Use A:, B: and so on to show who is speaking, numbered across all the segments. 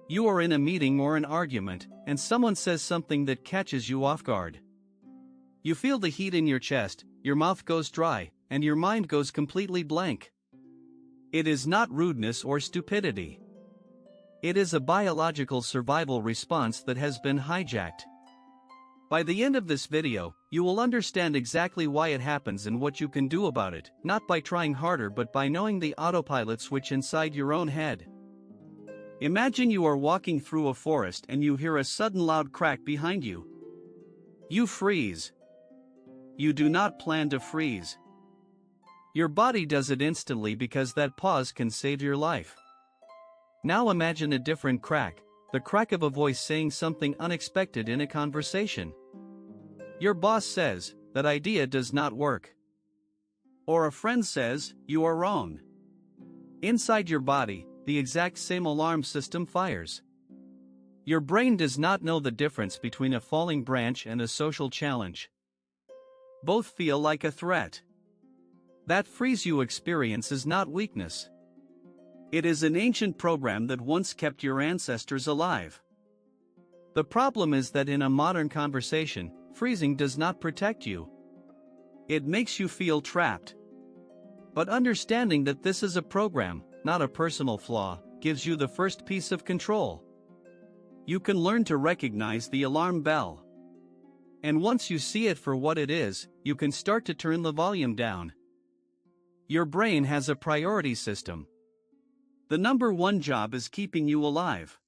A: You are in a meeting or an argument, and someone says something that catches you off guard. You feel the heat in your chest, your mouth goes dry, and your mind goes completely blank. It is not rudeness or stupidity. It is a biological survival response that has been hijacked. By the end of this video, you will understand exactly why it happens and what you can do about it, not by trying harder but by knowing the autopilot switch inside your own head. Imagine you are walking through a forest and you hear a sudden loud crack behind you. You freeze. You do not plan to freeze. Your body does it instantly because that pause can save your life. Now imagine a different crack, the crack of a voice saying something unexpected in a conversation. Your boss says, "That idea does not work." Or a friend says, "You are wrong." Inside your body, the exact same alarm system fires. Your brain does not know the difference between a falling branch and a social challenge. Both feel like a threat. That freeze you experience is not weakness. It is an ancient program that once kept your ancestors alive. The problem is that in a modern conversation, freezing does not protect you. It makes you feel trapped. But understanding that this is a program, not a personal flaw, gives you the first piece of control. You can learn to recognize the alarm bell. And once you see it for what it is, you can start to turn the volume down. Your brain has a priority system. The number one job is keeping you alive.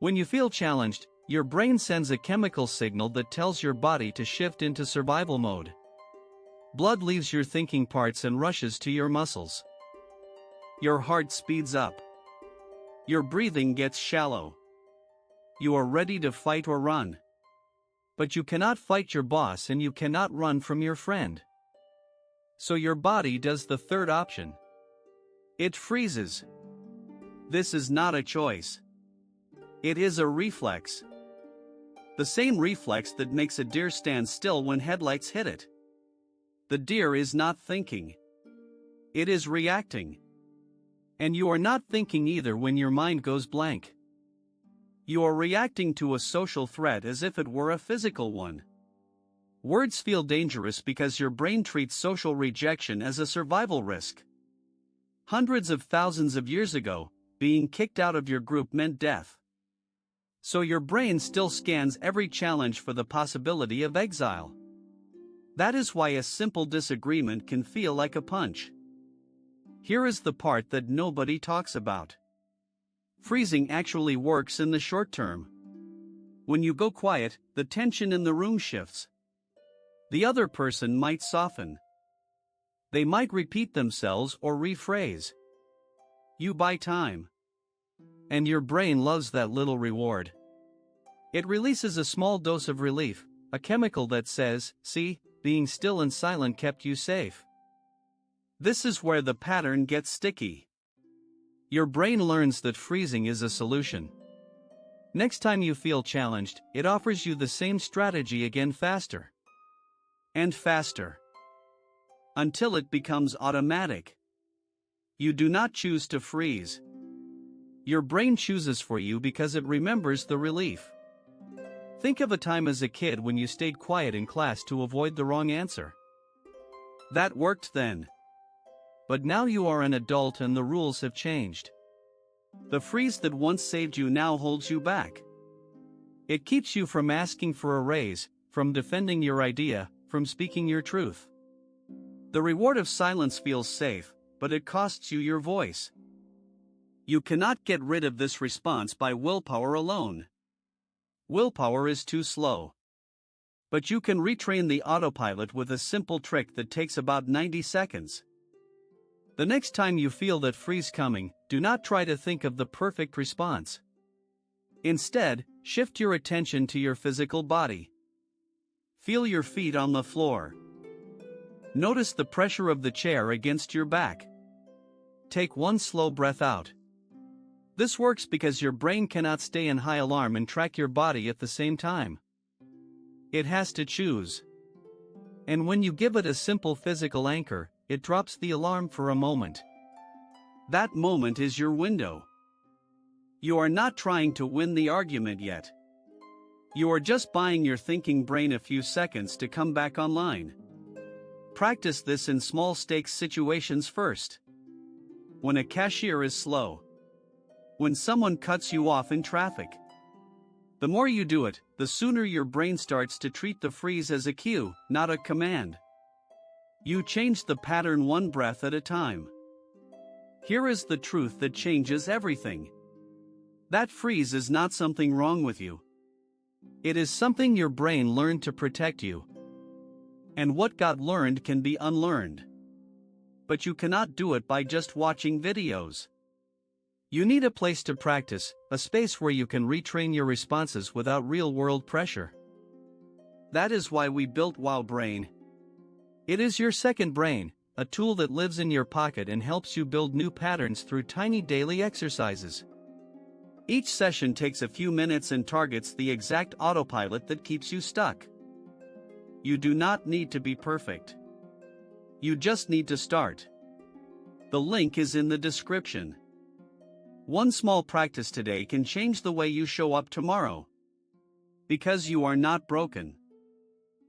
A: When you feel challenged, your brain sends a chemical signal that tells your body to shift into survival mode. Blood leaves your thinking parts and rushes to your muscles. Your heart speeds up. Your breathing gets shallow. You are ready to fight or run. But you cannot fight your boss and you cannot run from your friend. So your body does the third option. It freezes. This is not a choice. It is a reflex. The same reflex that makes a deer stand still when headlights hit it. The deer is not thinking. It is reacting. And you are not thinking either when your mind goes blank. You are reacting to a social threat as if it were a physical one. Words feel dangerous because your brain treats social rejection as a survival risk. Hundreds of thousands of years ago, being kicked out of your group meant death. So your brain still scans every challenge for the possibility of exile. That is why a simple disagreement can feel like a punch. Here is the part that nobody talks about. Freezing actually works in the short term. When you go quiet, the tension in the room shifts. The other person might soften. They might repeat themselves or rephrase. You buy time. And your brain loves that little reward. It releases a small dose of relief, a chemical that says, "See, being still and silent kept you safe." This is where the pattern gets sticky. Your brain learns that freezing is a solution. Next time you feel challenged, it offers you the same strategy again faster. And faster. Until it becomes automatic. You do not choose to freeze. Your brain chooses for you because it remembers the relief. Think of a time as a kid when you stayed quiet in class to avoid the wrong answer. That worked then. But now you are an adult and the rules have changed. The freeze that once saved you now holds you back. It keeps you from asking for a raise, from defending your idea, from speaking your truth. The reward of silence feels safe, but it costs you your voice. You cannot get rid of this response by willpower alone. Willpower is too slow. But you can retrain the autopilot with a simple trick that takes about 90 seconds. The next time you feel that freeze coming, do not try to think of the perfect response. Instead, shift your attention to your physical body. Feel your feet on the floor. Notice the pressure of the chair against your back. Take one slow breath out. This works because your brain cannot stay in high alarm and track your body at the same time. It has to choose. And when you give it a simple physical anchor, it drops the alarm for a moment. That moment is your window. You are not trying to win the argument yet. You are just buying your thinking brain a few seconds to come back online. Practice this in small stakes situations first. When a cashier is slow. When someone cuts you off in traffic. The more you do it, the sooner your brain starts to treat the freeze as a cue, not a command. You change the pattern one breath at a time. Here is the truth that changes everything. That freeze is not something wrong with you. It is something your brain learned to protect you. And what got learned can be unlearned. But you cannot do it by just watching videos. You need a place to practice, a space where you can retrain your responses without real-world pressure. That is why we built Wow Brain. It is your second brain, a tool that lives in your pocket and helps you build new patterns through tiny daily exercises. Each session takes a few minutes and targets the exact autopilot that keeps you stuck. You do not need to be perfect. You just need to start. The link is in the description. One small practice today can change the way you show up tomorrow. Because you are not broken.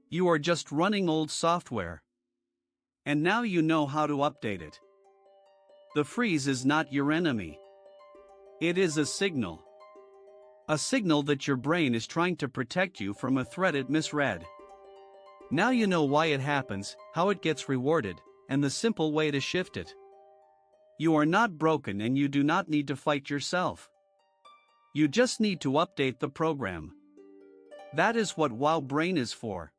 A: You are just running old software. And now you know how to update it. The freeze is not your enemy. It is a signal. A signal that your brain is trying to protect you from a threat it misread. Now you know why it happens, how it gets rewarded, and the simple way to shift it. You are not broken and you do not need to fight yourself. You just need to update the program. That is what Wow Brain is for.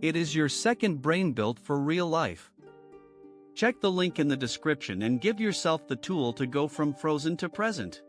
A: It is your second brain built for real life. Check the link in the description and give yourself the tool to go from frozen to present.